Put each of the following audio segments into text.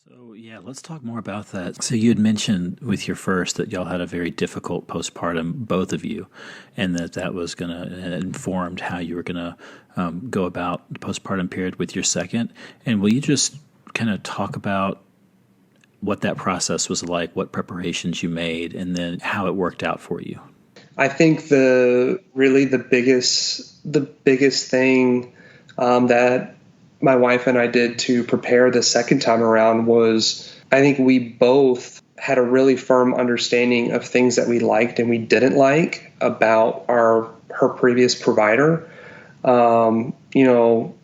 So, yeah, let's talk more about that. So, you had mentioned with your first that y'all had a very difficult postpartum, both of you, and that was going to informed how you were going to go about the postpartum period with your second. And will you just kind of talk about what that process was like, what preparations you made, and then how it worked out for you? I think the biggest thing that my wife and I did to prepare the second time around was I think we both had a really firm understanding of things that we liked and we didn't like about her previous provider.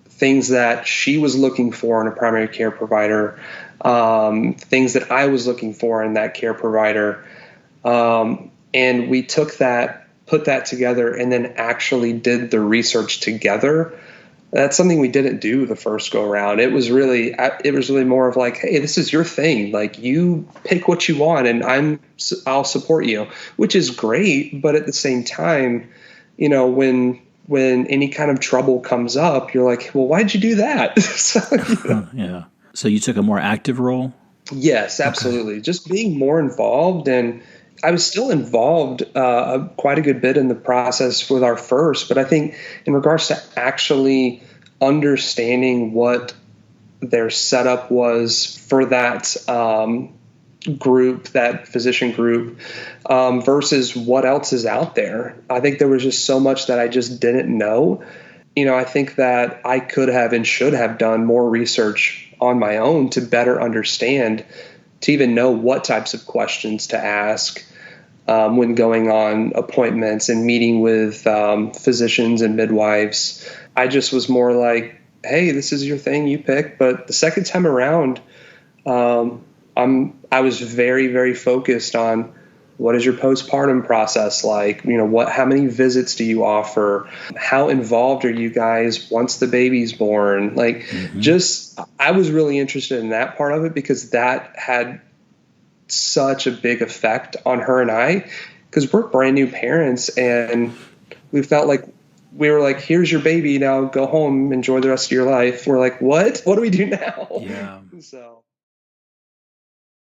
Things that she was looking for in a primary care provider, things that I was looking for in that care provider. And we took that, put that together, and then actually did the research together. That's something we didn't do the first go around. It was really more of like, hey, this is your thing. Like, you pick what you want, and I'll support you, which is great. But at the same time, when any kind of trouble comes up, you're like, well, why'd you do that? Yeah. So you took a more active role? Yes, absolutely. Just being more involved, and I was still involved quite a good bit in the process with our first, but I think in regards to actually understanding what their setup was for that group, that physician group, versus what else is out there. I think there was just so much that I just didn't know. I think that I could have and should have done more research on my own to better understand, to even know what types of questions to ask when going on appointments and meeting with physicians and midwives. I just was more like, hey, this is your thing, you pick. But the second time around, I was very, very focused on what is your postpartum process like? How many visits do you offer? How involved are you guys once the baby's born? I was really interested in that part of it because that had such a big effect on her and I, because we're brand new parents and we felt like we were like, here's your baby, now go home, enjoy the rest of your life. We're like, what do we do now? Yeah. So